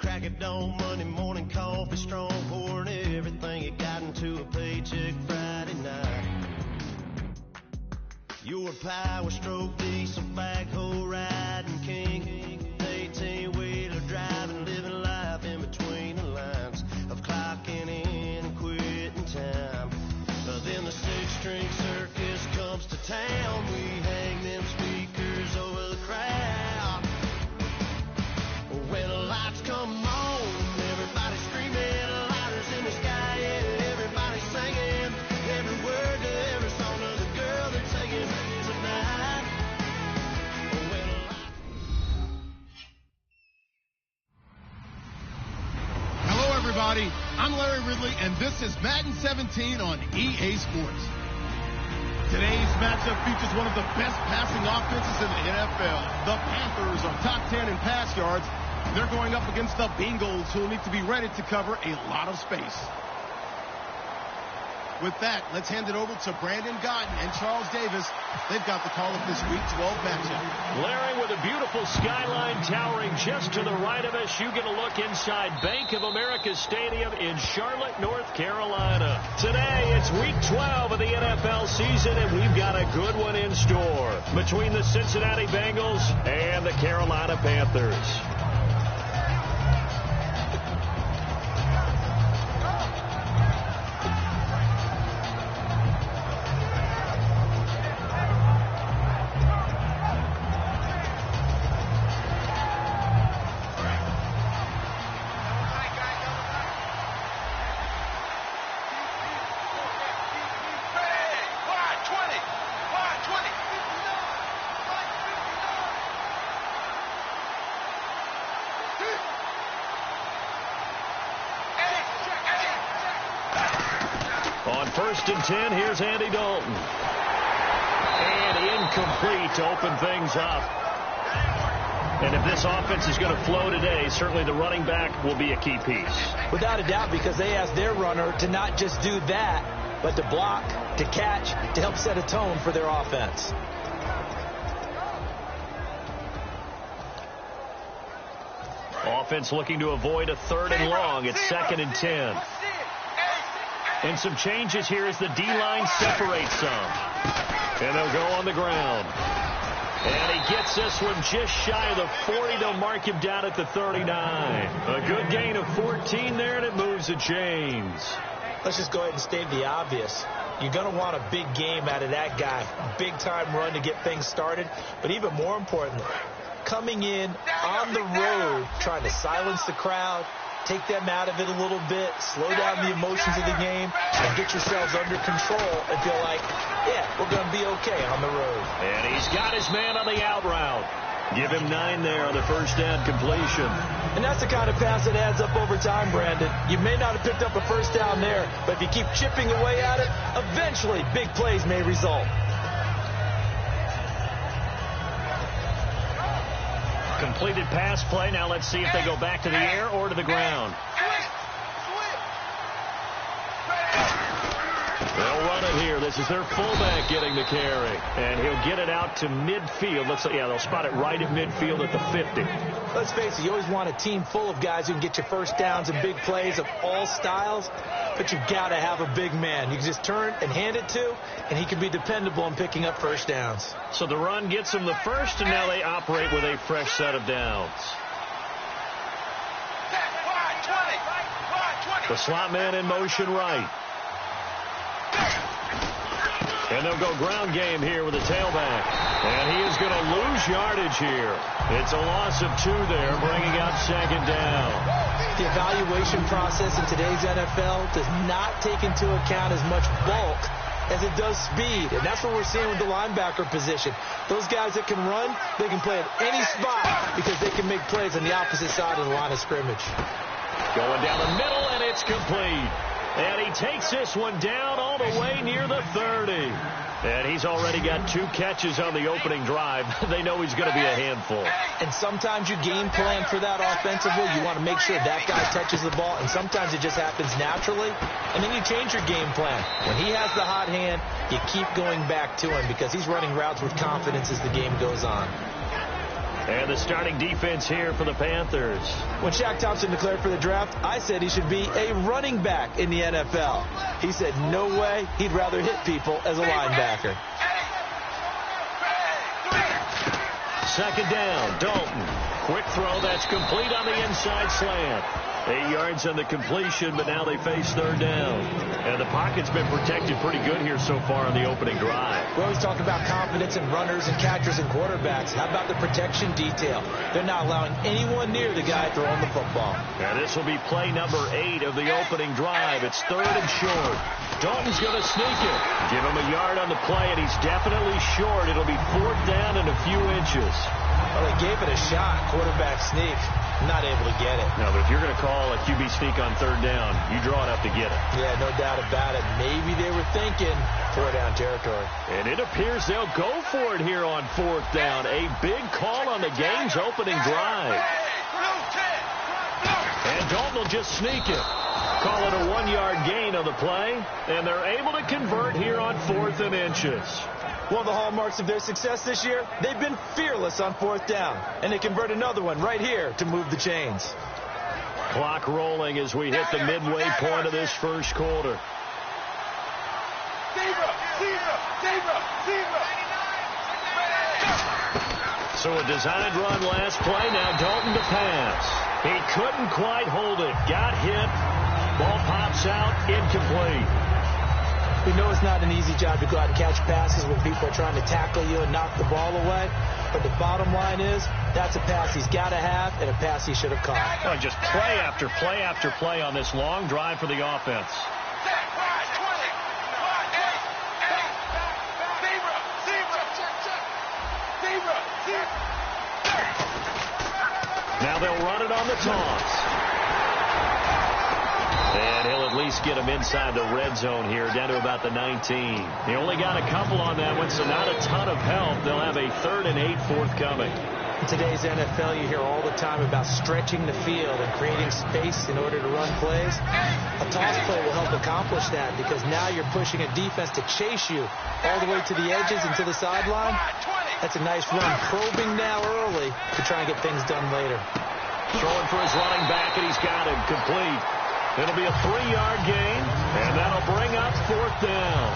crack of dawn, Monday morning coffee strong, pouring everything it got into a paycheck Friday night. You're a power stroke diesel backhoe riding king, 18-wheeler driving, living life in between the lines of clocking in and quitting time. Then the six-string circus comes to town. We hang them speakers over the crowd. When the lights come on, everybody screaming, lighters in the sky, yeah, everybody singing every word to every song of the girl they're taking tonight. Hello, everybody. I'm Larry Ridley, and this is Madden 17 on EA Sports. Today's matchup features one of the best passing offenses in the NFL. The Panthers are top 10 in pass yards. They're going up against the Bengals, who will need to be ready to cover a lot of space. With that, let's hand it over to Brandon Gotton and Charles Davis. They've got the call of this Week 12 matchup. Larry, with a beautiful skyline towering just to the right of us, you get a look inside Bank of America Stadium in Charlotte, North Carolina. Today, it's Week 12 of the NFL season, and we've got a good one in store between the Cincinnati Bengals and the Carolina Panthers. On 1st and 10, here's Andy Dalton. And incomplete to open things up. And if this offense is going to flow today, certainly the running back will be a key piece. Without a doubt, because they asked their runner to not just do that, but to block, to catch, to help set a tone for their offense. Offense looking to avoid a 3rd and long. It's 2nd and 10. And some changes here as the D-line separates some. And they'll go on the ground. And he gets this one just shy of the 40. They'll mark him down at the 39. A good gain of 14 there, and it moves the chains. Let's just go ahead and state the obvious. You're going to want a big game out of that guy. Big-time run to get things started. But even more importantly, coming in on the road, trying to silence the crowd, take them out of it a little bit, slow down the emotions of the game, and get yourselves under control and feel like, yeah, we're going to be okay on the road. And he's got his man on the out route. Give him 9 there on the first down completion. And that's the kind of pass that adds up over time, Brandon. You may not have picked up a first down there, but if you keep chipping away at it, eventually big plays may result. Completed pass play. Now let's see if they go back to the air or to the ground. They'll run it here. This is their fullback getting the carry. And he'll get it out to midfield. They'll spot it right at midfield at the 50. Let's face it, you always want a team full of guys who can get you first downs and big plays of all styles, but you've got to have a big man you can just turn and hand it to, and he can be dependable in picking up first downs. So the run gets them the first, and now they operate with a fresh set of downs. The slot man in motion right. And they'll go ground game here with a tailback. And he is going to lose yardage here. It's a loss of 2 there, bringing out 2nd down. The evaluation process in today's NFL does not take into account as much bulk as it does speed. And that's what we're seeing with the linebacker position. Those guys that can run, they can play at any spot because they can make plays on the opposite side of the line of scrimmage. Going down the middle, and it's complete. And he takes this one down all the way near the 30. And he's already got 2 catches on the opening drive. They know he's going to be a handful. And sometimes you game plan for that offensively. You want to make sure that guy touches the ball. And sometimes it just happens naturally. And then you change your game plan. When he has the hot hand, you keep going back to him because he's running routes with confidence as the game goes on. And the starting defense here for the Panthers. When Shaq Thompson declared for the draft, I said he should be a running back in the NFL. He said no way, he'd rather hit people as a linebacker. Second down, Dalton. Quick throw, that's complete on the inside slant. 8 yards on the completion, but now they face third down. And the pocket's been protected pretty good here so far on the opening drive. We always talk about confidence in runners and catchers and quarterbacks. How about the protection detail? They're not allowing anyone near the guy throwing the football. And this will be play number 8 of the opening drive. It's third and short. Dalton's going to sneak it. Give him a yard on the play, and he's definitely short. It'll be fourth down and a few inches. Well, they gave it a shot, quarterback sneak. Not able to get it. No, but if you're going to call a QB sneak on third down, you draw it up to get it. Yeah, no doubt about it. Maybe they were thinking 4-down territory. And it appears they'll go for it here on fourth down. A big call on the game's opening drive. And Dalton will just sneak it. Call it a 1-yard gain on the play. And they're able to convert here on fourth and inches. One of the hallmarks of their success this year, they've been fearless on fourth down. And they convert another one right here to move the chains. Clock rolling as we hit the midway point of this first quarter. So a designed run last play. Now Dalton to pass. He couldn't quite hold it. Got hit. Ball pops out. Incomplete. We know it's not an easy job to go out and catch passes when people are trying to tackle you and knock the ball away. But the bottom line is, that's a pass he's got to have and a pass he should have caught. Well, just play after play after play on this long drive for the offense. Now they'll run it on the toss. And he'll at least get him inside the red zone here, down to about the 19. He only got a couple on that one, so not a ton of help. They'll have a 3rd and 8 forthcoming. In today's NFL, you hear all the time about stretching the field and creating space in order to run plays. A toss play will help accomplish that because now you're pushing a defense to chase you all the way to the edges and to the sideline. That's a nice run, probing now early to try and get things done later. Throwing for his running back, and he's got him complete. It'll be a 3-yard gain, and that'll bring up fourth down.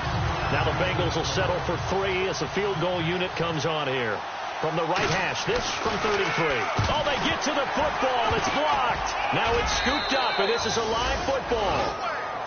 Now the Bengals will settle for 3 as the field goal unit comes on here. From the right hash, this from 33. Oh, they get to the football. It's blocked. Now it's scooped up, and this is a live football.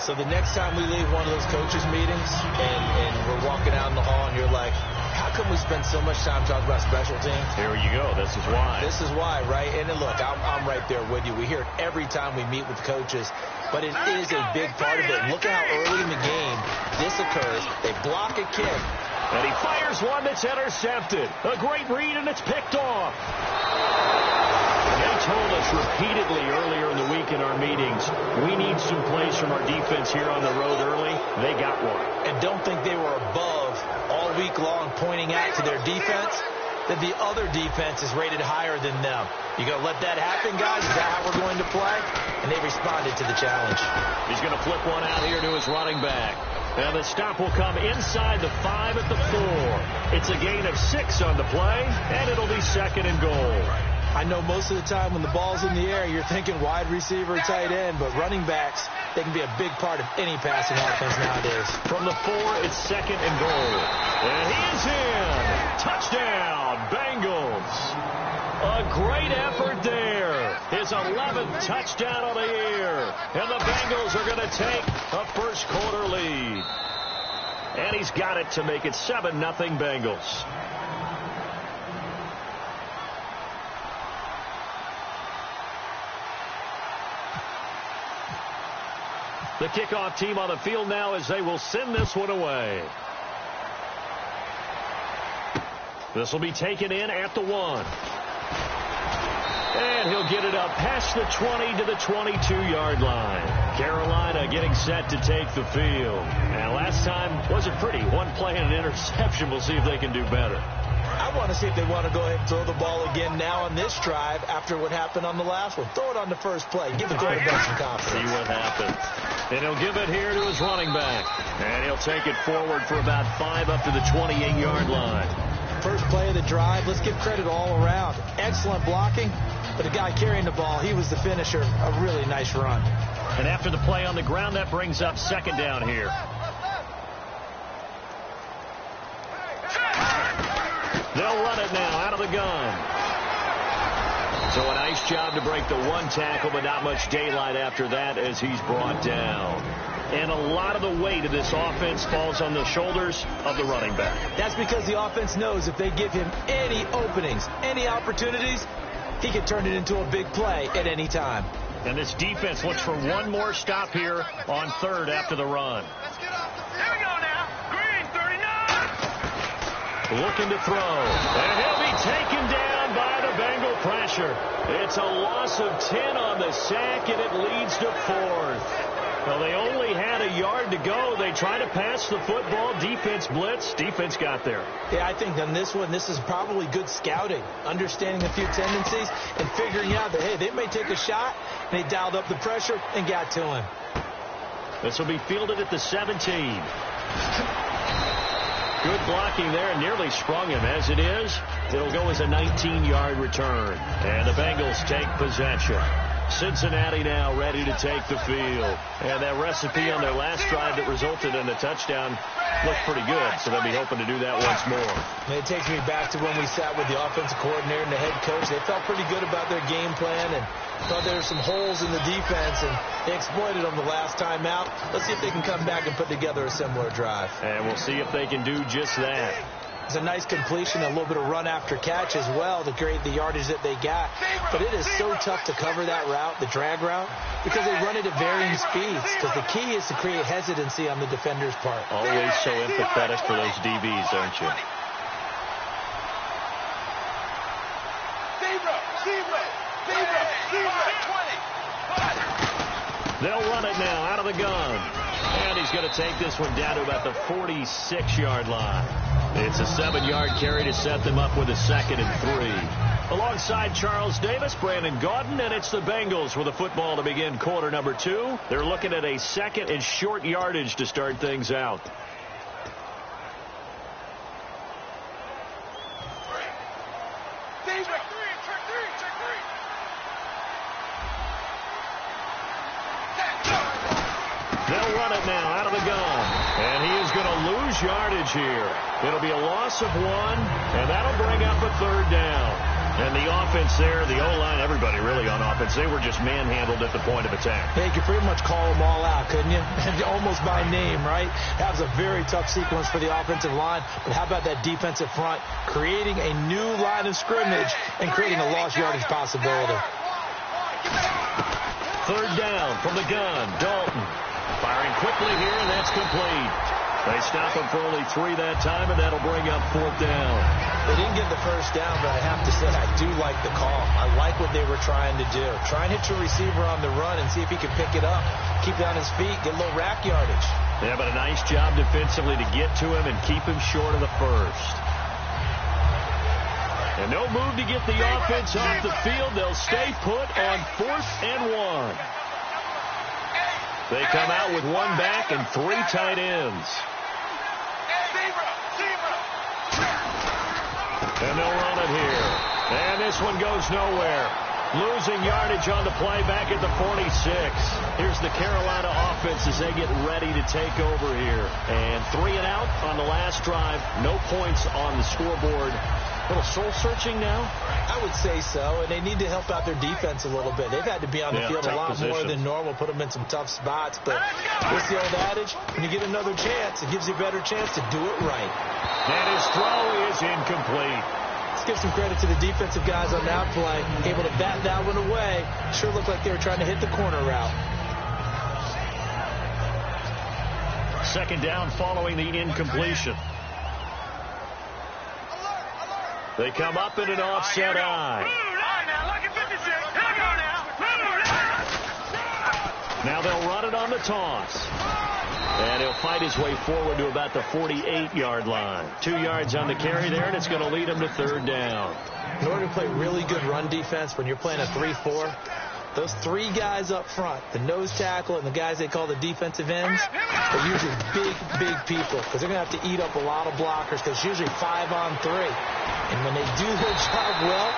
So the next time we leave one of those coaches' meetings and we're walking out in the hall and you're like, how come we spend so much time talking about special teams? Here you go. This is why. This is why, right? And then look, I'm right there with you. We hear it every time we meet with coaches, but it is a big part of it. Look at how early in the game this occurs. They block a kick. And he fires one that's intercepted. A great read, and it's picked off. They told us repeatedly earlier in the week in our meetings, we need some plays from our defense here on the road early. They got one. And don't think they were above all week long pointing out to their defense that the other defense is rated higher than them. You going to let that happen, guys? Is that how we're going to play? And they responded to the challenge. He's going to flip one out here to his running back. And the stop will come inside the 5 at the 4. It's a gain of 6 on the play, and it'll be 2nd and goal. I know most of the time when the ball's in the air, you're thinking wide receiver, tight end, but running backs, they can be a big part of any passing offense nowadays. From the 4, it's 2nd and goal. And he is in. Touchdown, Bengals. A great effort there. His 11th touchdown of the year. And the Bengals are going to take a first quarter lead. And he's got it to make it 7-0 Bengals. The kickoff team on the field now as they will send this one away. This will be taken in at the 1. And he'll get it up past the 20 to the 22-yard line. Carolina getting set to take the field. And last time wasn't pretty. One play and an interception. We'll see if they can do better. I want to see if they want to go ahead and throw the ball again now on this drive after what happened on the last one. Throw it on the first play. Give the quarterback some confidence. See what happens. And he'll give it here to his running back. And he'll take it forward for about 5 up to the 28-yard line. First play of the drive. Let's give credit all around. Excellent blocking, but the guy carrying the ball, he was the finisher. A really nice run. And after the play on the ground, that brings up second down here. They'll run it now out of the gun. So a nice job to break the one tackle, but not much daylight after that as he's brought down. And a lot of the weight of this offense falls on the shoulders of the running back. That's because the offense knows if they give him any openings, any opportunities, he can turn it into a big play at any time. And this defense looks for one more stop here on third after the run. Here we go now. Green, 39. Looking to throw. And he'll be taken down by the Bengal pressure. It's a loss of 10 on the sack, and it leads to fourth. Well, they only had a yard to go. They tried to pass the football. Defense blitz. Defense got there. Yeah, I think on this one, this is probably good scouting, understanding a few tendencies, and figuring out that, hey, they may take a shot, and they dialed up the pressure and got to him. This will be fielded at the 17. Good blocking there, and nearly sprung him. As it is, it'll go as a 19-yard return. And the Bengals take possession. Cincinnati now ready to take the field. And that recipe on their last drive that resulted in a touchdown looked pretty good, so they'll be hoping to do that once more. And it takes me back to when we sat with the offensive coordinator and the head coach. They felt pretty good about their game plan and thought there were some holes in the defense, and they exploited them the last time out. Let's see if they can come back and put together a similar drive. And we'll see if they can do just that. It's a nice completion, a little bit of run after catch as well to create the yardage that they got. But it is so tough to cover that route, the drag route, because they run it at varying speeds. Because the key is to create hesitancy on the defender's part. Always so empathetic for those DBs, aren't you? They'll run it now out of the gun. And he's going to take this one down to about the 46-yard line. It's a 7-yard carry to set them up with a 2nd and 3. Alongside Charles Davis, Brandon Gaudin, and it's the Bengals with a football to begin quarter number 2. They're looking at a 2nd and short yardage to start things out. They'll run it now out of the gun. And he is going to lose yardage here. It'll be a loss of 1, and that'll bring up a 3rd down. And the offense there, the O-line, everybody really on offense, they were just manhandled at the point of attack. Yeah, you could pretty much call them all out, couldn't you? Almost by name, right? That was a very tough sequence for the offensive line. But how about that defensive front creating a new line of scrimmage and creating a lost yardage possibility? 3rd down from the gun, Dalton. Firing quickly here, and that's complete. They stop him for only 3 that time, and that'll bring up 4th down. They didn't get the first down, but I have to say I do like the call. I like what they were trying to do. Try and hit your receiver on the run and see if he can pick it up, keep it on his feet, get a little rack yardage. Yeah, but a nice job defensively to get to him and keep him short of the first. And no move to get the offense off the field. They'll stay put on 4th and 1. They come out with 1 back and 3 tight ends. And they'll run it here. And this one goes nowhere. Losing yardage on the play back at the 46. Here's the Carolina offense as they get ready to take over here. And 3 and out on the last drive. No points on the scoreboard. A little soul-searching now? I would say so, and they need to help out their defense a little bit. They've had to be on the field a lot more than normal, put them in some tough spots. But what's the old adage? When you get another chance, it gives you a better chance to do it right. And his throw is incomplete. Let's give some credit to the defensive guys on that play. Able to bat that one away. Sure looked like they were trying to hit the corner route. 2nd down following the incompletion. They come up in an offset eye. Now they'll run it on the toss. And he'll fight his way forward to about the 48-yard line. 2 yards on the carry there, and it's going to lead him to 3rd down. In order to play really good run defense, when you're playing a 3-4, those three guys up front, the nose tackle and the guys they call the defensive ends, are usually big people because they're going to have to eat up a lot of blockers because it's usually 5-on-3. And when they do their job well,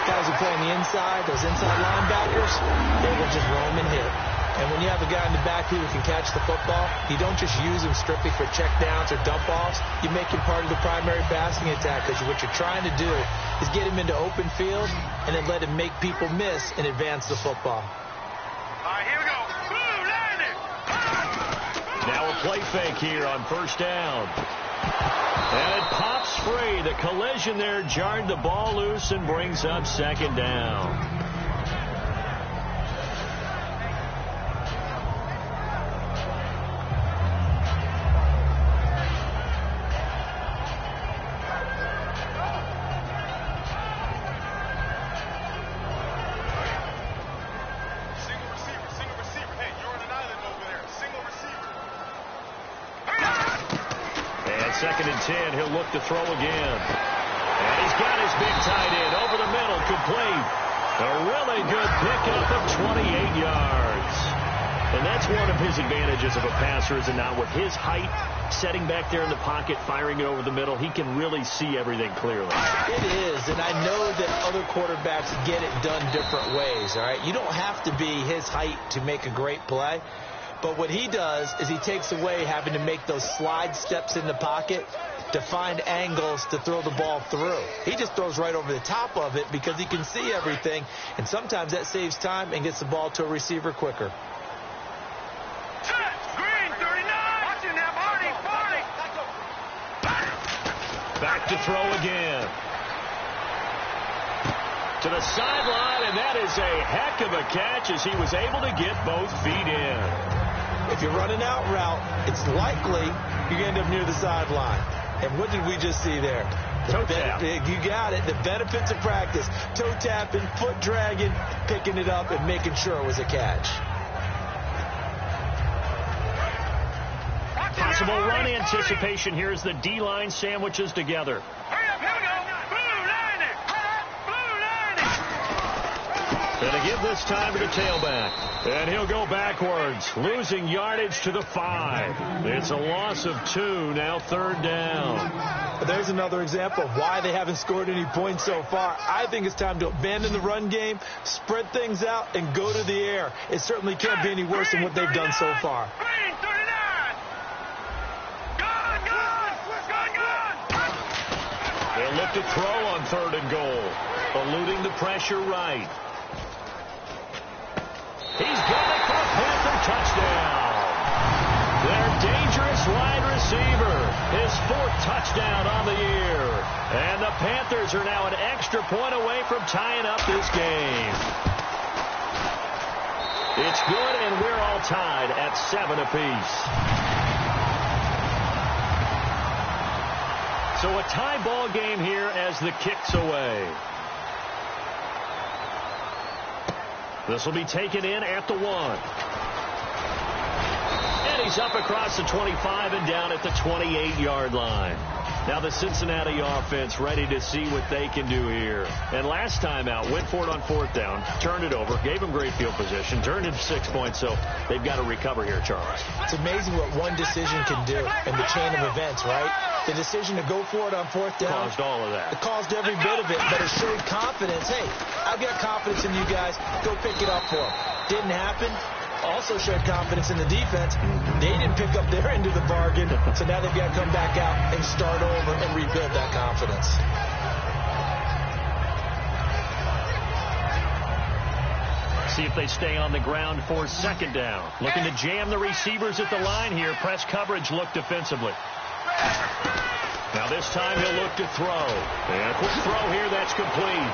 guys who play on the inside, those inside linebackers, they will just roam and hit. And when you have a guy in the backfield who can catch the football, you don't just use him strictly for check downs or dump offs. You make him part of the primary passing attack because what you're trying to do is get him into open field and then let him make people miss and advance the football. All right, here we go. Blue landing. Now a play fake here on first down. And it pops free. The collision there jarred the ball loose and brings up second down. Second and 10, he'll look to throw again. And he's got his big tight end over the middle, complete. A really good pickup of 28 yards. And that's one of his advantages of a passer, is it not? With his height, setting back there in the pocket, firing it over the middle, he can really see everything clearly. It is, and I know that other quarterbacks get it done different ways, all right? You don't have to be his height to make a great play. But what he does is he takes away having to make those slide steps in the pocket to find angles to throw the ball through. He just throws right over the top of it because he can see everything, and sometimes that saves time and gets the ball to a receiver quicker. Green, 39. Watching that, Marty. Back to throw again. To the sideline, and that is a heck of a catch as he was able to get both feet in. If you're running out route, it's likely you're going to end up near the sideline. And what did we just see there? Toe tap. You got it. The benefits of practice. Toe tapping, foot dragging, picking it up, and making sure it was a catch. Possible run anticipation here as the D-line sandwiches together. Hurry up, here we go. Blue landing. And to give this time to the tailback. And he'll go backwards, losing yardage to the 5. It's a loss of 2, now third down. There's another example of why they haven't scored any points so far. I think it's time to abandon the run game, spread things out, and go to the air. It certainly can't be any worse than what they've done so far. Green, 39. Gone. They'll look to throw on third and goal, eluding the pressure right. He's got it for a Panther touchdown. Their dangerous wide receiver, his 4th touchdown on the year. And the Panthers are now an extra point away from tying up this game. It's good, and we're all tied at 7 apiece. So a tie ball game here as the kick's away. This will be taken in at the 1. And he's up across the 25 and down at the 28-yard line. Now the Cincinnati offense ready to see what they can do here. And last time out, went for it on 4th down, turned it over, gave them great field position, turned it 6 points, so they've got to recover here, Charles. It's amazing what one decision can do in the chain of events, right? The decision to go for it on 4th down. Caused all of that. It caused every bit of it, but it showed confidence. Hey, I've got confidence in you guys. Go pick it up for them. Didn't happen. Also showed confidence in the defense. They didn't pick up their end of the bargain, so now they've got to come back out and start over and rebuild that confidence. See if they stay on the ground for second down. Looking to jam the receivers at the line here. Press coverage look defensively. Now this time he'll look to throw. And a quick throw here that's complete.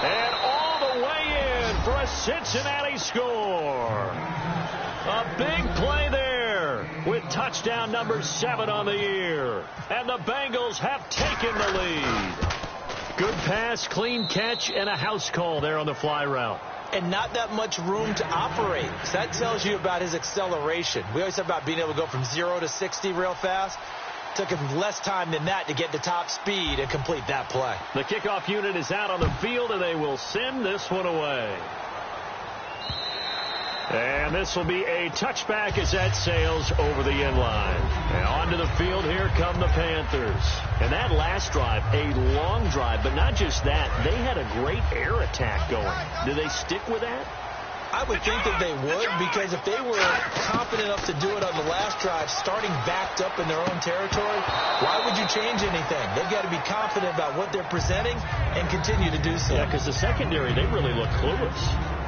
And all the way in for a Cincinnati score. A big play there with touchdown number 7 on the year. And the Bengals have taken the lead. Good pass, clean catch, and a house call there on the fly route. And not that much room to operate. So that tells you about his acceleration. We always talk about being able to go from 0 to 60 real fast. Took him less time than that to get to top speed and complete that play. The kickoff unit is out on the field, and they will send this one away. And this will be a touchback as that sails over the end line. And onto the field, here come the Panthers. And that last drive, a long drive, but not just that. They had a great air attack going. Do they stick with that? I would think that they would, because if they were confident enough to do it on the last drive, starting backed up in their own territory, why would you change anything? They've got to be confident about what they're presenting and continue to do so. Yeah, because the secondary, they really look clueless.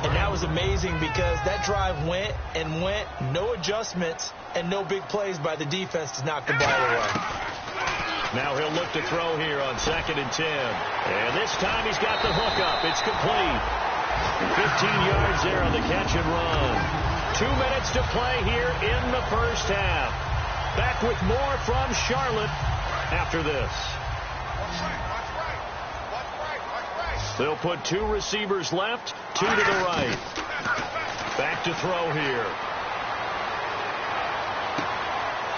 And that was amazing because that drive went and went, no adjustments, and no big plays by the defense to knock the ball away. Now he'll look to throw here on 2nd and 10. And this time he's got the hook up. It's complete. 15 yards there on the catch and run. 2 minutes to play here in the first half. Back with more from Charlotte after this. They'll put 2 receivers left, 2 to the right. Back to throw here.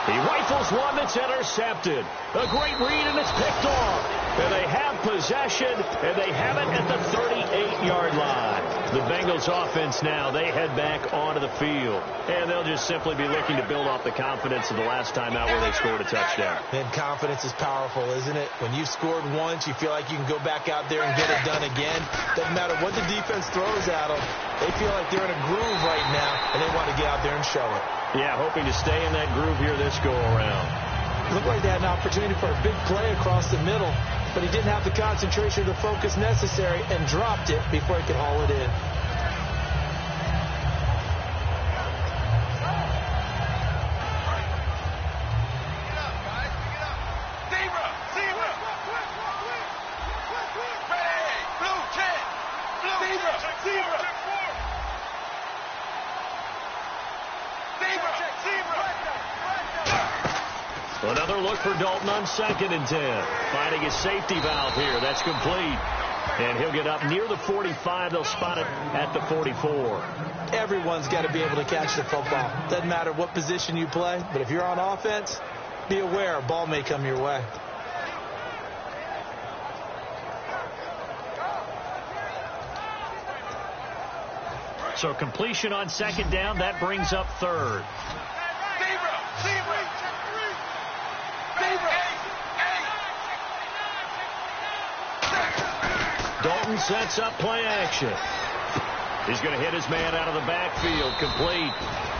He rifles one that's intercepted. A great read, and it's picked off. And they have possession, and they have it at the 38-yard line. The Bengals offense now, they head back onto the field. And they'll just simply be looking to build off the confidence of the last time out where they scored a touchdown. And confidence is powerful, isn't it? When you've scored once, you feel like you can go back out there and get it done again. Doesn't matter what the defense throws at them. They feel like they're in a groove right now, and they want to get out there and show it. Yeah, hoping to stay in that groove here this go-around. Looked like they had an opportunity for a big play across the middle, but he didn't have the concentration or the focus necessary and dropped it before he could haul it in. Another look for Dalton on 2nd and 10. Finding his safety valve here. That's complete. And he'll get up near the 45. They'll spot it at the 44. Everyone's got to be able to catch the football. Doesn't matter what position you play, but if you're on offense, be aware a ball may come your way. So completion on 2nd down. That brings up 3rd. Dalton sets up play action. He's going to hit his man out of the backfield, complete.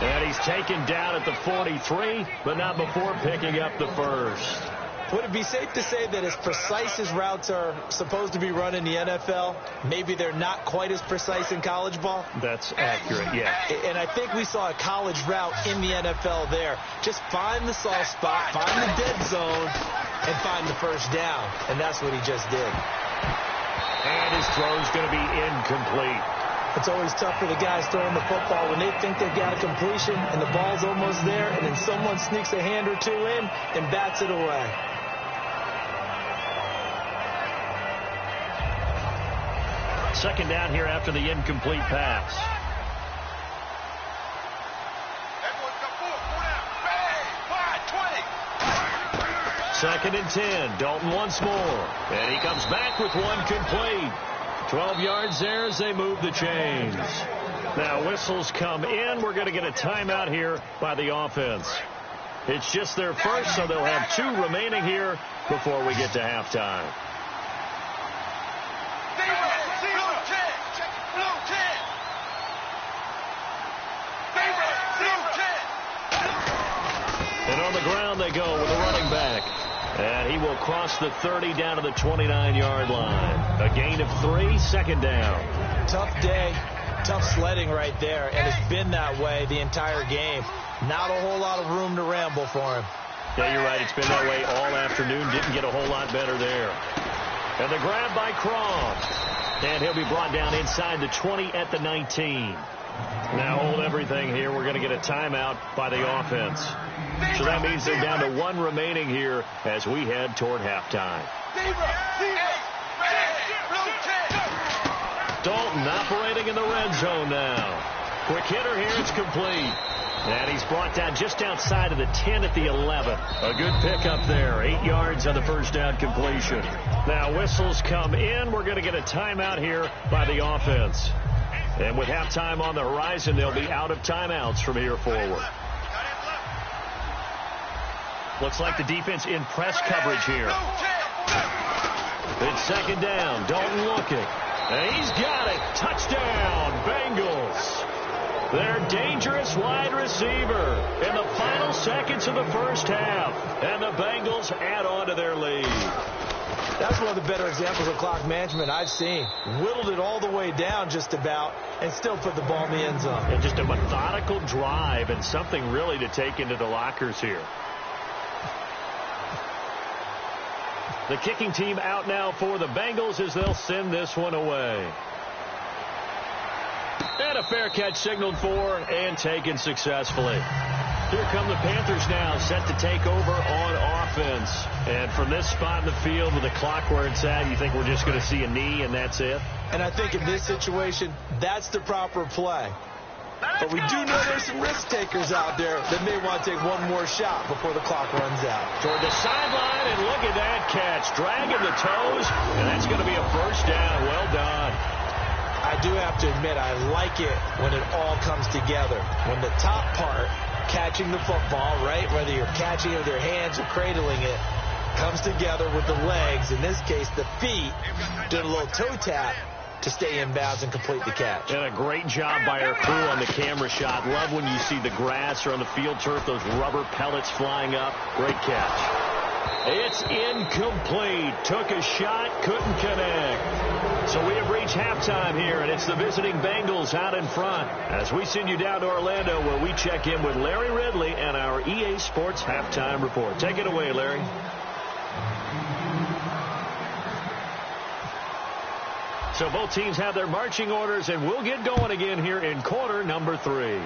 And he's taken down at the 43, but not before picking up the first. Would it be safe to say that as precise as routes are supposed to be run in the NFL, maybe they're not quite as precise in college ball? That's accurate, yeah. And I think we saw a college route in the NFL there. Just find the soft spot, find the dead zone, and find the first down. And that's what he just did. And his throw's going to be incomplete. It's always tough for the guys throwing the football when they think they've got a completion and the ball's almost there, and then someone sneaks a hand or two in and bats it away. Second down here after the incomplete pass. Second and 10. Dalton once more. And he comes back with one complete. 12 yards there as they move the chains. Now whistles come in. We're going to get a timeout here by the offense. It's just their first, so they'll have 2 remaining here before we get to halftime. And on the ground they go with a running back. And he will cross the 30 down to the 29-yard line. A gain of 3, second down. Tough day, tough sledding right there, and it's been that way the entire game. Not a whole lot of room to ramble for him. Yeah, you're right. It's been that way all afternoon. Didn't get a whole lot better there. And the grab by Crom. And he'll be brought down inside the 20 at the 19. Now hold everything here. We're going to get a timeout by the offense. So that means they're down to 1 remaining here as we head toward halftime. Dalton operating in the red zone now. Quick hitter here. It's complete. And he's brought down just outside of the 10 at the 11. A good pickup there. 8 yards on the first down completion. Now whistles come in. We're going to get a timeout here by the offense. And with halftime on the horizon, they'll be out of timeouts from here forward. Looks like the defense in press coverage here. It's second down. Dalton looking. And he's got it. Touchdown, Bengals. Their dangerous wide receiver in the final seconds of the first half. And the Bengals add on to their lead. That's one of the better examples of clock management I've seen. Whittled it all the way down just about and still put the ball in the end zone. And just a methodical drive and something really to take into the lockers here. The kicking team out now for the Bengals as they'll send this one away. And a fair catch signaled for and taken successfully. Here come the Panthers now, set to take over on offense. And from this spot in the field with the clock where it's at, you think we're just going to see a knee and that's it? And I think in this situation, that's the proper play. But we do know there's some risk takers out there that may want to take one more shot before the clock runs out. Toward the sideline, and look at that catch. Dragging the toes, and that's going to be a first down. Well done. I do have to admit, I like it when it all comes together. When the top part, catching the football, right, whether you're catching it with your hands or cradling it, comes together with the legs, in this case the feet, doing a little toe tap to stay in bounds and complete the catch. And a great job by our crew on the camera shot. Love when you see the grass or on the field turf, those rubber pellets flying up. Great catch. It's incomplete. Took a shot, couldn't connect. So we have reached halftime here, and it's the visiting Bengals out in front as we send you down to Orlando where we check in with Larry Ridley and our EA Sports Halftime Report. Take it away, Larry. So both teams have their marching orders, and we'll get going again here in quarter number 3.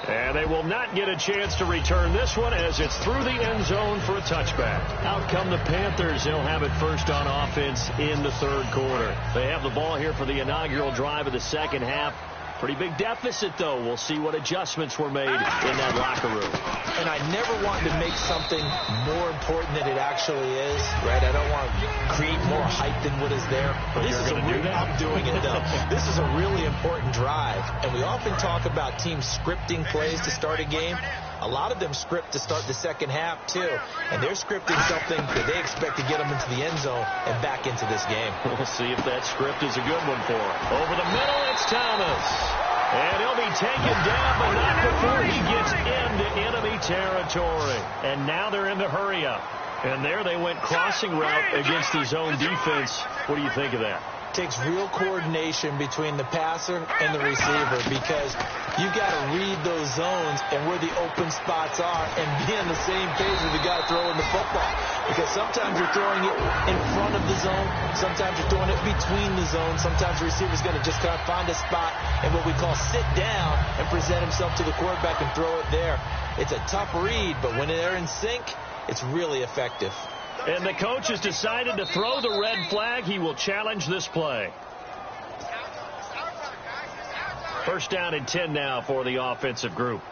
And they will not get a chance to return this one as it's through the end zone for a touchback. Out come the Panthers. They'll have it first on offense in the third quarter. They have the ball here for the inaugural drive of the second half. Pretty big deficit, though. We'll see what adjustments were made in that locker room. And I never want to make something more important than it actually is, right? I don't want to create more hype than what is there. But this is I'm doing it, though. This is a really important drive. And we often talk about teams scripting plays to start a game. A lot of them script to start the second half, too. And they're scripting something that they expect to get them into the end zone and back into this game. We'll see if that script is a good one for them. Over the middle, it's Thomas. And he'll be taken down, but not before he gets into enemy territory. And now they're in the hurry-up. And there they went crossing route against the zone defense. What do you think of that? Takes real coordination between the passer and the receiver because you've got to read those zones and where the open spots are and be on the same page with the guy throwing the football. Because sometimes you're throwing it in front of the zone. Sometimes you're throwing it between the zones. Sometimes the receiver's going to just kind of find a spot and what we call sit down and present himself to the quarterback and throw it there. It's a tough read, but when they're in sync, it's really effective. And the coach has decided to throw the red flag. He will challenge this play. First down and 10 now for the offensive group.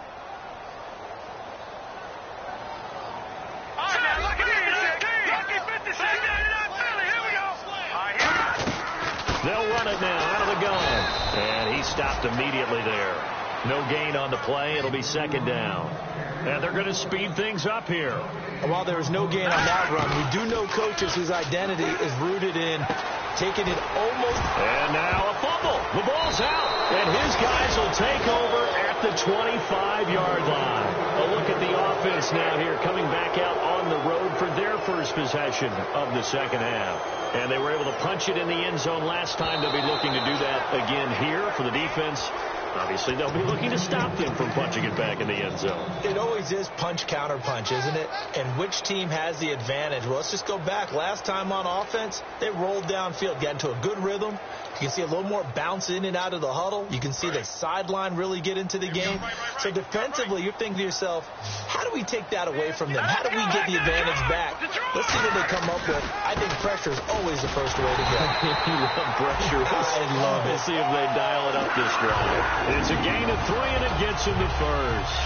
They'll run it now out of the gun. And he stopped immediately there. No gain on the play. It'll be second down. And they're going to speed things up here. While there was no gain on that run, we do know coaches whose identity is rooted in taking it almost. And now a fumble. The ball's out. And his guys will take over at the 25-yard line. A look at the offense now here coming back out on the road for their first possession of the second half. And they were able to punch it in the end zone last time. They'll be looking to do that again here for the defense. Obviously, they'll be looking to stop them from punching it back in the end zone. It always is punch, counter punch, isn't it? And which team has the advantage? Well, let's just go back. Last time on offense, they rolled downfield, got into a good rhythm. You can see a little more bounce in and out of the huddle. You can see the sideline really get into the game. So defensively, you're thinking to yourself, how do we take that away from them? How do we get the advantage back? Let's see what they come up with. I think pressure is always the first way to go. You love pressure. I love it. We'll see if they dial it up this drive. It's a gain of 3, and it gets him the first.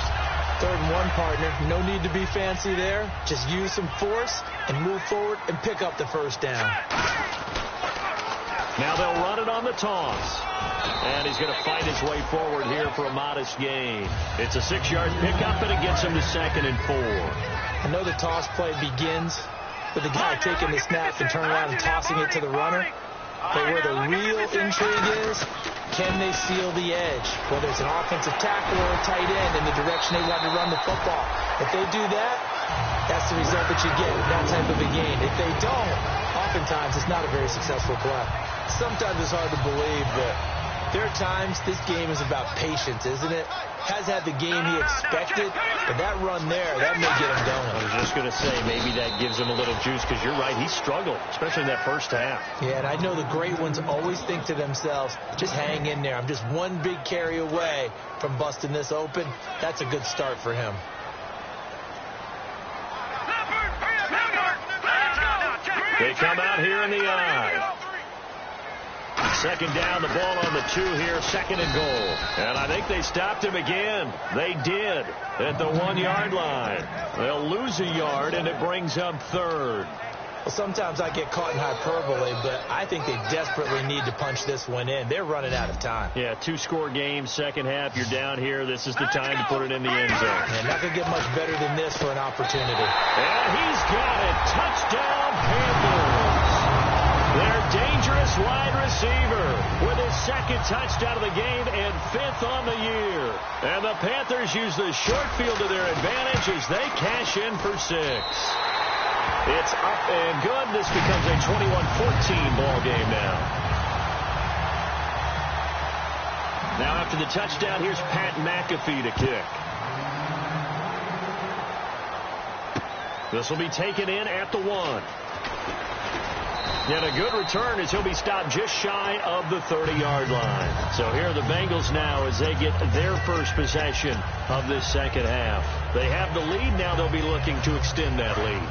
3rd and 1, partner. No need to be fancy there. Just use some force and move forward and pick up the first down. Now they'll run it on the toss. And he's going to fight his way forward here for a modest gain. It's a 6-yard pickup, and it gets him to 2nd and 4. I know the toss play begins with the guy taking the snap and turning around and tossing it to the runner. But where the real intrigue is, can they seal the edge? Whether it's an offensive tackle or a tight end in the direction they want to run the football. If they do that, that's the result that you get with that type of a game. If they don't, oftentimes it's not a very successful play. Sometimes it's hard to believe, but there are times this game is about patience, isn't it? Has had the game he expected, but that run there, that may get him going. I was just going to say, maybe that gives him a little juice, because you're right, he struggled, especially in that first half. Yeah, and I know the great ones always think to themselves, just hang in there. I'm just one big carry away from busting this open. That's a good start for him. They come out here in the eye. 2nd down, the ball on the 2 here, 2nd and goal. And I think they stopped him again. They did at the 1-yard line. They'll lose a yard, and it brings up 3rd. Well, sometimes I get caught in hyperbole, but I think they desperately need to punch this one in. They're running out of time. Yeah, 2-score game, second half. You're down here. This is the time to put it in the end zone. Yeah, not going to get much better than this for an opportunity. And he's got it. Touchdown, Panthers. Their dangerous wide receiver with his 2nd touchdown of the game and 5th on the year. And the Panthers use the short field to their advantage as they cash in for 6. It's up and good. This becomes a 21-14 ball game now. Now after the touchdown, here's Pat McAfee to kick. This will be taken in at the 1. And a good return as he'll be stopped just shy of the 30-yard line. So here are the Bengals now as they get their first possession of this second half. They have the lead. Now they'll be looking to extend that lead.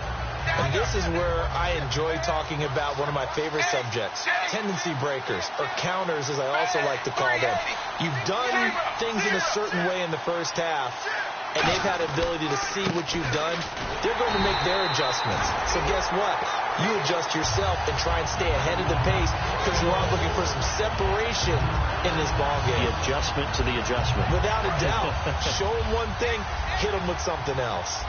And this is where I enjoy talking about one of my favorite subjects, tendency breakers, or counters as I also like to call them. You've done things in a certain way in the first half, and they've had the ability to see what you've done. They're going to make their adjustments. So guess what? You adjust yourself and try and stay ahead of the pace because we're all looking for some separation in this ball game. The adjustment to the adjustment. Without a doubt. Show them one thing, hit them with something else.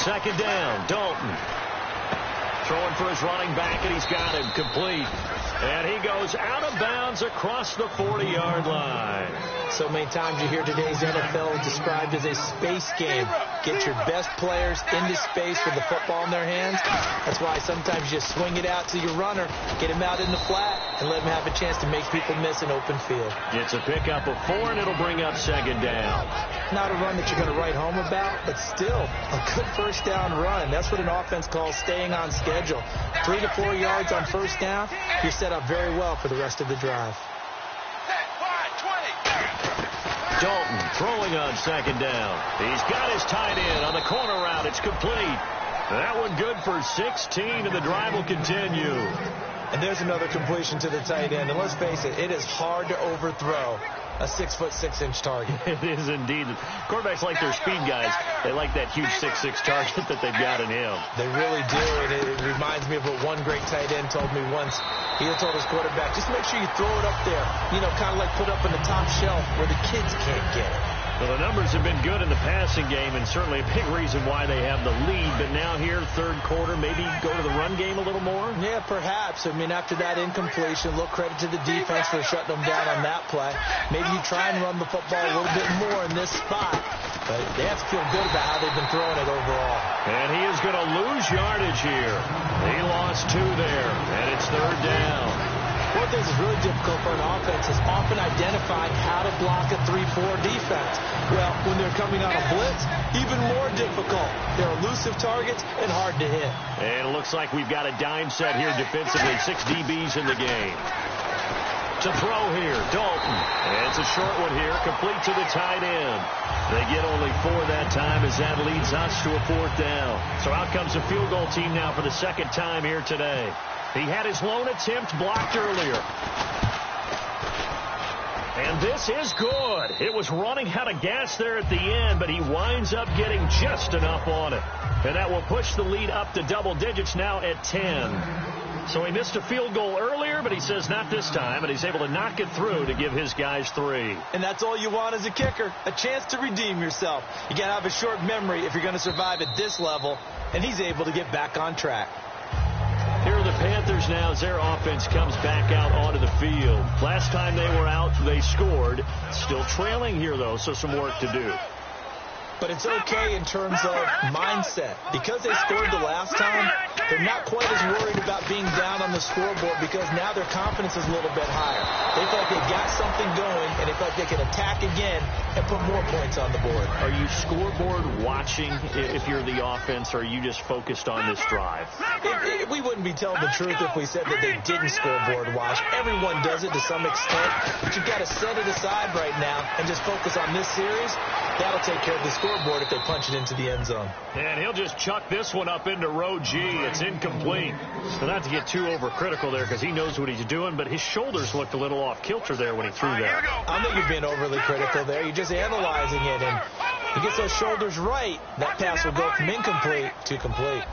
2nd down, Dalton. Throwing for his running back, and he's got him complete. And he goes out of bounds across the 40-yard line. So many times you hear today's NFL described as a space game. Get your best players into space with the football in their hands. That's why sometimes you swing it out to your runner, get him out in the flat, and let him have a chance to make people miss an open field. It's a pickup of 4, and it'll bring up 2nd down. Not a run that you're going to write home about, but still a good first down run. That's what an offense calls staying on schedule. 3 to 4 yards on first down, you're set up very well for the rest of the drive. Dalton throwing on 2nd down. He's got his tight end on the corner route. It's complete. That one good for 16, and the drive will continue. And there's another completion to the tight end. And let's face it, it is hard to overthrow a 6'6" target. It is indeed. Quarterbacks like their speed guys. They like that huge 6'6" target that they've got in him. They really do, and it reminds me of what one great tight end told me once. He told his quarterback, just make sure you throw it up there, kind of like put up in the top shelf where the kids can't get it. Well, the numbers have been good in the passing game, and certainly a big reason why they have the lead. But now here, 3rd quarter, maybe go to the run game a little more? Yeah, perhaps. After that incompletion, a little credit to the defense for shutting them down on that play. Maybe you try and run the football a little bit more in this spot. But they have to feel good about how they've been throwing it overall. And he is going to lose yardage here. He lost 2 there, and it's 3rd down. One thing that's really difficult for an offense is often identifying how to block a 3-4 defense. Well, when they're coming on a blitz, even more difficult. They're elusive targets and hard to hit. And it looks like we've got a dime set here defensively. 6 DBs in the game. To throw here, Dalton. And it's a short one here, complete to the tight end. They get only 4 that time as that leads us to a 4th down. So out comes the field goal team now for the 2nd time here today. He had his lone attempt blocked earlier. And this is good. It was running out of gas there at the end, but he winds up getting just enough on it. And that will push the lead up to double digits now at 10. So he missed a field goal earlier, but he says not this time, and he's able to knock it through to give his guys 3. And that's all you want as a kicker, a chance to redeem yourself. You got to have a short memory if you're going to survive at this level, and he's able to get back on track. Here are the Panthers now as their offense comes back out onto the field. Last time they were out, they scored. Still trailing here, though, so some work to do. But it's okay in terms of mindset. Because they scored the last time, they're not quite as worried about being down on the scoreboard because now their confidence is a little bit higher. They feel like they've got something going, and they feel like they can attack again and put more points on the board. Are you scoreboard watching if you're the offense, or are you just focused on this drive? We wouldn't be telling the truth if we said that they didn't scoreboard watch. Everyone does it to some extent, but you've got to set it aside right now and just focus on this series. That'll take care of the scoreboard if they punch it into the end zone. And he'll just chuck this one up into row G. It's incomplete. So not to get too overcritical there because he knows what he's doing, but his shoulders looked a little off kilter there when he threw that. I don't think you're being overly critical there. You're just analyzing it, and he gets those shoulders right. That pass will go from incomplete to complete.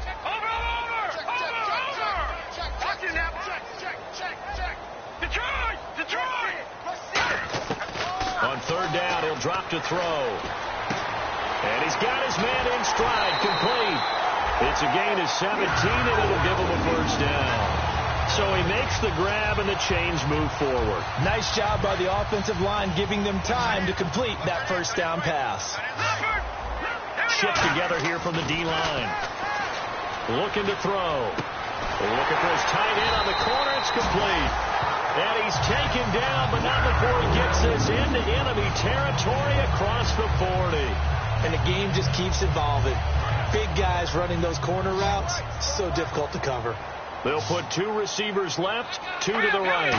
On third down, he'll drop to throw. And he's got his man in stride, complete. It's a gain of 17, and it'll give him a first down. So he makes the grab, and the chains move forward. Nice job by the offensive line, giving them time to complete that first down pass. Shift together here from the D-line. Looking to throw. Looking for his tight end on the corner. It's complete. And he's taken down, but not before he gets this into enemy territory across the 40. And the game just keeps evolving. Big guys running those corner routes, so difficult to cover. They'll put 2 receivers left, 2 to the right.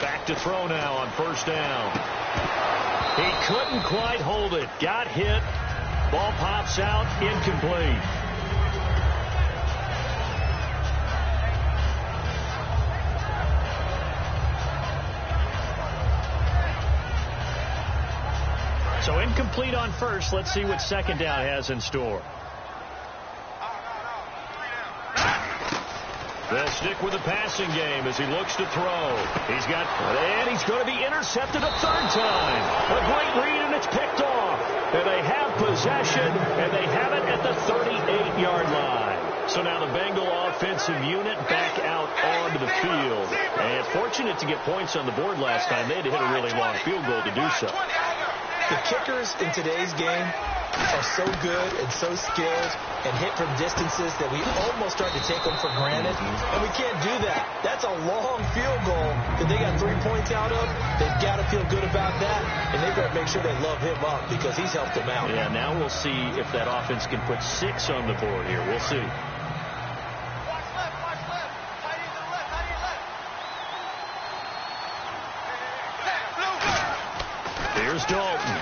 Back to throw now on first down. He couldn't quite hold it. Got hit. Ball pops out, incomplete. So incomplete on first. Let's see what second down has in store. They'll stick with the passing game as he looks to throw. And he's going to be intercepted a third time. A great read, and it's picked off. And they have possession, and they have it at the 38-yard line. So now the Bengal offensive unit back out onto the field. And fortunate to get points on the board last time. They had to hit a really long field goal to do so. The kickers in today's game are so good and so skilled and hit from distances that we almost start to take them for granted. And we can't do that. That's a long field goal that they got 3 points out of. They've got to feel good about that, and they've got to make sure they love him up because he's helped them out. Yeah, now we'll see if that offense can put 6 on the board here. We'll see. Here's Dalton.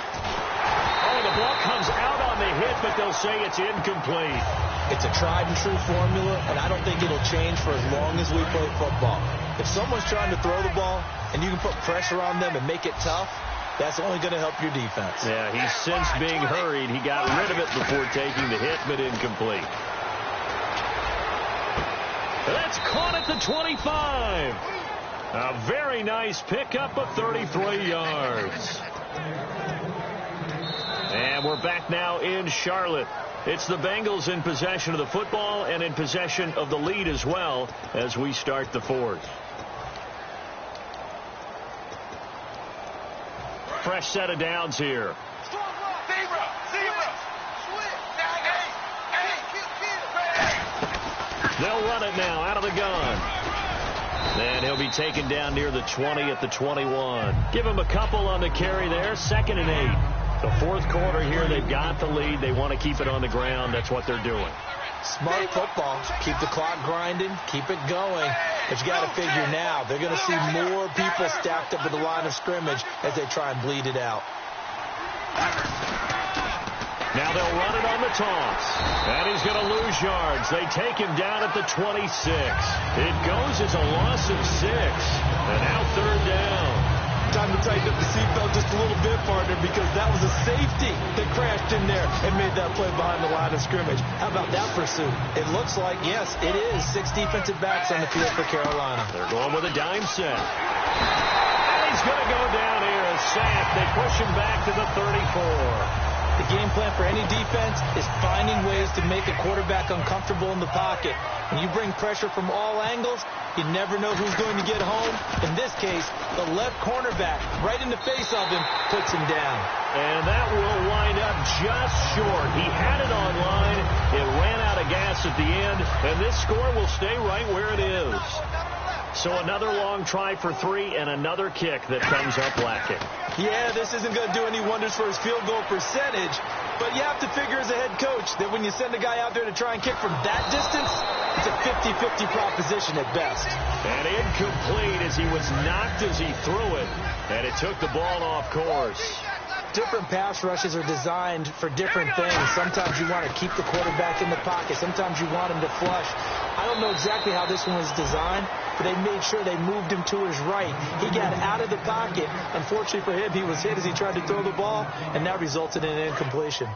Oh, the ball comes out on the hit, but they'll say it's incomplete. It's a tried-and-true formula, and I don't think it'll change for as long as we play football. If someone's trying to throw the ball and you can put pressure on them and make it tough, that's only going to help your defense. Yeah, he's since being hurried. He got rid of it before taking the hit, but incomplete. That's caught at the 25. A very nice pickup of 33 yards. And we're back now in Charlotte. It's the Bengals in possession of the football and in possession of the lead as well as we start the fourth. Fresh set of downs here. They'll run it now out of the gun. And he'll be taken down near the 20 at the 21. Give him a couple on the carry there. 2nd and 8. The fourth quarter here, they've got the lead. They want to keep it on the ground. That's what they're doing. Smart football. Keep the clock grinding. Keep it going. But you got to figure now, they're going to see more people stacked up at the line of scrimmage as they try and bleed it out. Now they'll run it on the toss. And he's going to lose yards. They take him down at the 26. It goes as a loss of 6. And now third down. Time to tighten up the seatbelt just a little bit, partner, because that was a safety that crashed in there and made that play behind the line of scrimmage. How about that pursuit? It looks like, yes, it is 6 defensive backs on the field for Carolina. They're going with a dime set. And he's going to go down here, a sack. They push him back to the 34. The game plan for any defense is finding ways to make a quarterback uncomfortable in the pocket. When you bring pressure from all angles, you never know who's going to get home. In this case, the left cornerback, right in the face of him, puts him down. And that will wind up just short. He had it on line. It ran out of gas at the end, and this score will stay right where it is. So another long try for 3 and another kick that comes up lacking. Yeah, this isn't going to do any wonders for his field goal percentage, but you have to figure as a head coach that when you send a guy out there to try and kick from that distance, it's a 50-50 proposition at best. And incomplete as he was knocked as he threw it, and it took the ball off course. Different pass rushes are designed for different things. Sometimes you want to keep the quarterback in the pocket. Sometimes you want him to flush. I don't know exactly how this one was designed, but they made sure they moved him to his right. He got out of the pocket. Unfortunately for him, he was hit as he tried to throw the ball, and that resulted in an incompletion.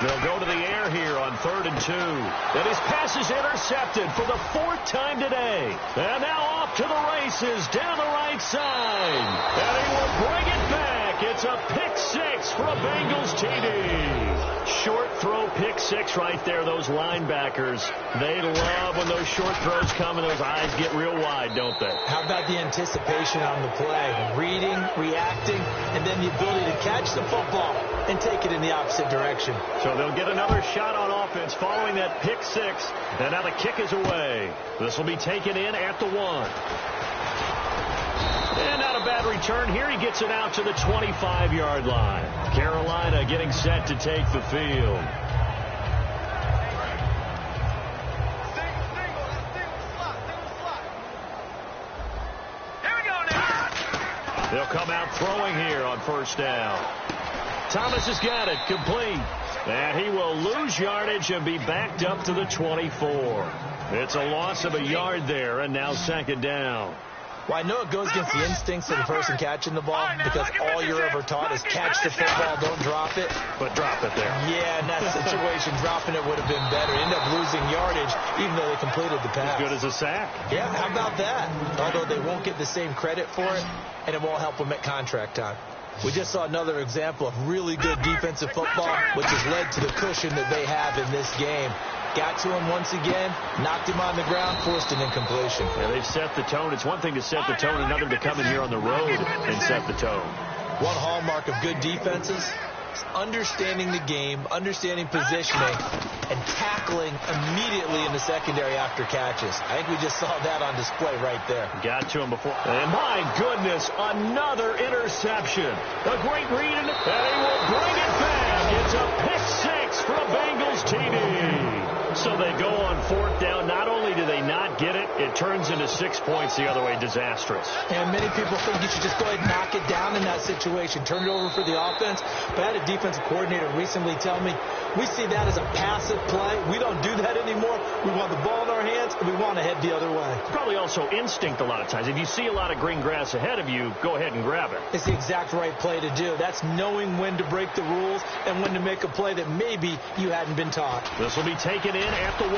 They'll go to the air here on 3rd and 2. And his pass is intercepted for the 4th time today. And now off to the races down the right side. And he will bring it back. It's a pick 6 for a Bengals TD. Short throw pick 6 right there. Those linebackers, they love when those short throws come and those eyes get real wide, don't they? How about the anticipation on the play? Reading, reacting, and then the ability to catch the football and take it in the opposite direction. So they'll get another shot on offense following that pick 6. And now the kick is away. This will be taken in at the 1. And not a bad return here. He gets it out to the 25-yard line. Carolina getting set to take the field. They'll come out throwing here on 1st down. Thomas has got it, complete. And he will lose yardage and be backed up to the 24. It's a loss of a yard there, and now 2nd down. Well, I know it goes against the instincts of the person catching the ball because all you're ever taught is catch the football, don't drop it. But drop it there. Yeah, in that situation, dropping it would have been better. End up losing yardage, even though they completed the pass. As good as a sack. Yeah, how about that? Although they won't get the same credit for it, and it won't help them at contract time. We just saw another example of really good defensive football, which has led to the cushion that they have in this game. Got to him once again, knocked him on the ground, forced an incompletion. Yeah, they've set the tone. It's one thing to set the tone, another to come in here on the road and set the tone. One hallmark of good defenses is understanding the game, understanding positioning, and tackling immediately in the secondary after catches. I think we just saw that on display right there. Got to him before. And my goodness, another interception. A great read, and he will bring it back. It's a pick 6 for a Bengals TD. So they go on 4th down. Not only do they not get it, it turns into 6 points the other way. Disastrous. And many people think you should just go ahead and knock it down in that situation. Turn it over for the offense. But I had a defensive coordinator recently tell me, we see that as a passive play. We don't do that anymore. We want the ball in our hands, and we want to head the other way. Probably also instinct a lot of times. If you see a lot of green grass ahead of you, go ahead and grab it. It's the exact right play to do. That's knowing when to break the rules and when to make a play that maybe you hadn't been taught. This will be taken in at the 1.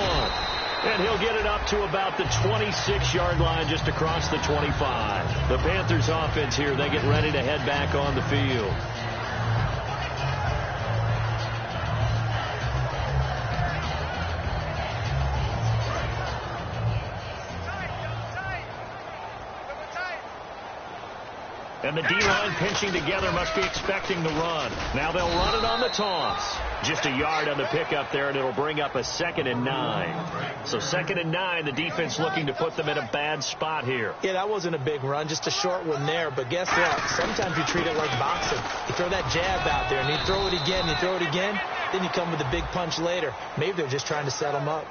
And he'll get it up to about the 26-yard line just across the 25. The Panthers offense here, they get ready to head back on the field. And the D-line pinching together must be expecting the run. Now they'll run it on the toss. Just a yard on the pickup there, and it'll bring up a 2nd and 9. So 2nd and 9, the defense looking to put them in a bad spot here. Yeah, that wasn't a big run, just a short one there. But guess what? Sometimes you treat it like boxing. You throw that jab out there, and you throw it again, you throw it again, then you come with a big punch later. Maybe they're just trying to set them up.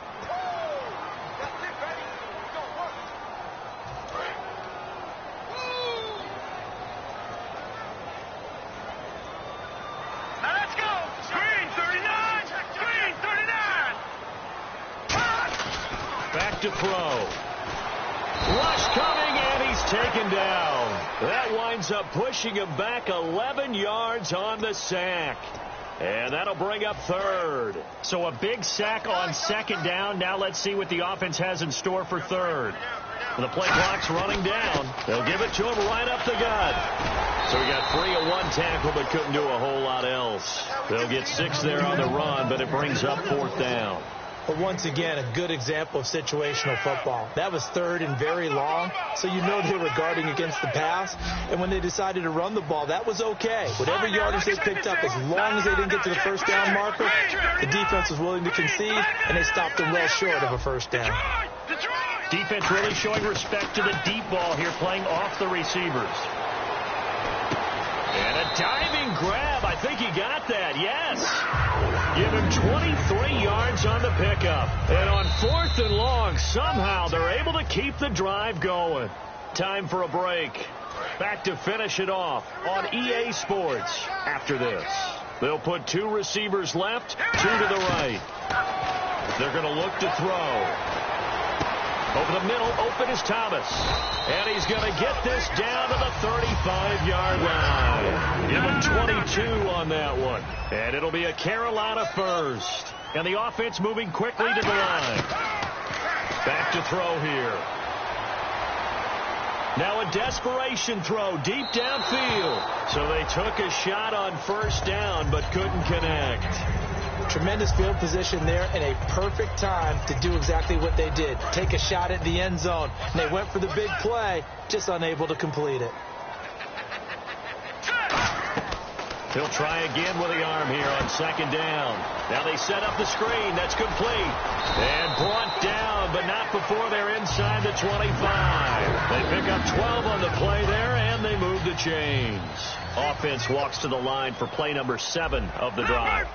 to throw. Rush coming, and he's taken down. That winds up pushing him back 11 yards on the sack. And that'll bring up third. So a big sack on second down. Now let's see what the offense has in store for third. The play clock's running down. They'll give it to him right up the gut. So we got 3 of 1 tackle, but couldn't do a whole lot else. They'll get 6 there on the run, but it brings up 4th down. But once again, a good example of situational football. That was 3rd and very long, so you know they were guarding against the pass. And when they decided to run the ball, that was okay. Whatever yardage they picked up, as long as they didn't get to the first down marker, the defense was willing to concede, and they stopped them well short of a first down. Defense really showing respect to the deep ball here, playing off the receivers. And a diving grab. I think he got that. Yes. Give him 23 yards on the pickup. And on 4th and long, somehow they're able to keep the drive going. Time for a break. Back to finish it off on EA Sports after this. They'll put 2 receivers left, 2 to the right. They're going to look to throw. Over the middle, open is Thomas. And he's going to get this down to the 35-yard line. Give him 22 on that one. And it'll be a Carolina first. And the offense moving quickly to the line. Back to throw here. Now a desperation throw deep downfield. So they took a shot on first down but couldn't connect. Tremendous field position there and a perfect time to do exactly what they did. Take a shot at the end zone. And they went for the big play, just unable to complete it. He'll try again with the arm here on second down. Now they set up the screen. That's complete. And brought down, but not before they're inside the 25. They pick up 12 on the play there, and they move the chains. Offense walks to the line for play number 7 of the drive.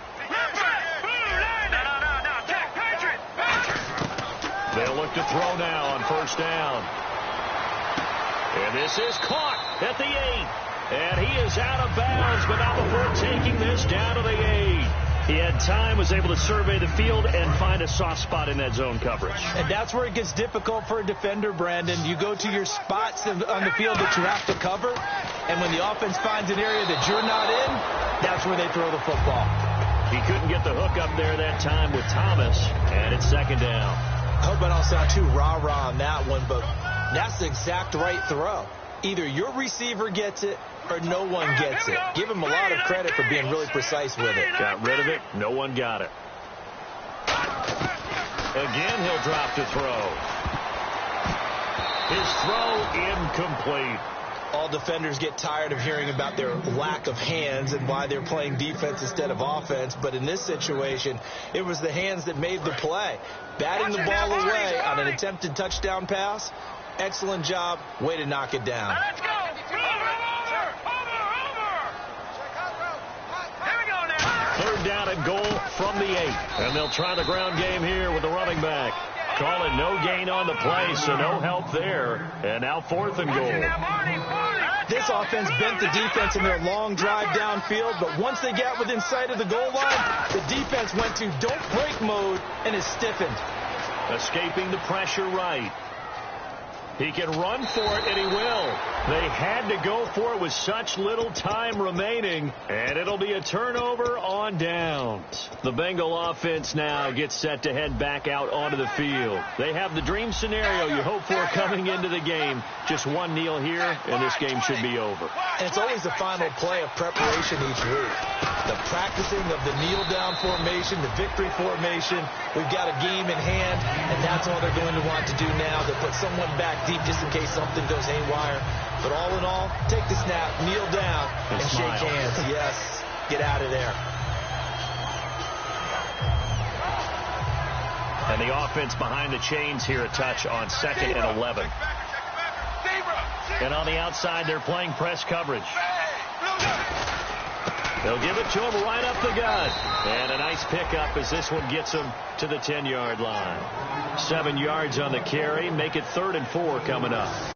They'll look to throw now on first down. And this is caught at the 8. And he is out of bounds, but not before taking this down to the 8. He had time, was able to survey the field and find a soft spot in that zone coverage. And that's where it gets difficult for a defender, Brandon. You go to your spots on the field that you have to cover, and when the offense finds an area that you're not in, that's where they throw the football. He couldn't get the hook up there that time with Thomas, and it's second down. I hope I don't sound too rah-rah on that one, but that's the exact right throw. Either your receiver gets it or no one gets it. Give him a lot of credit for being really precise with it. Got rid of it. No one got it. Again, he'll drop to throw. His throw incomplete. All defenders get tired of hearing about their lack of hands and why they're playing defense instead of offense. But in this situation, it was the hands that made the play. Batting the ball away on an attempted touchdown pass. Excellent job. Way to knock it down. Let's go. Here we go now. Third down and goal from the 8. And they'll try the ground game here with the running back. Call it no gain on the play, so no help there. And now 4th and goal. This offense bent the defense in their long drive downfield, but once they got within sight of the goal line, the defense went to don't break mode and is stiffened. Escaping the pressure right. He can run for it, and he will. They had to go for it with such little time remaining, and it'll be a turnover on downs. The Bengal offense now gets set to head back out onto the field. They have the dream scenario you hope for coming into the game. Just one kneel here, and this game should be over. And it's always the final play of preparation each week. The practicing of the kneel-down formation, the victory formation. We've got a game in hand, and that's all they're going to want to do now. They'll put someone back deep just in case something goes haywire. But all in all, take the snap, kneel down, and shake hands. Yes, get out of there. And the offense behind the chains here a touch on 2nd and 11. And on the outside, they're playing press coverage. They'll give it to him right up the gut. And a nice pickup as this one gets him to the 10-yard line. 7 yards on the carry. Make it 3rd and 4 coming up.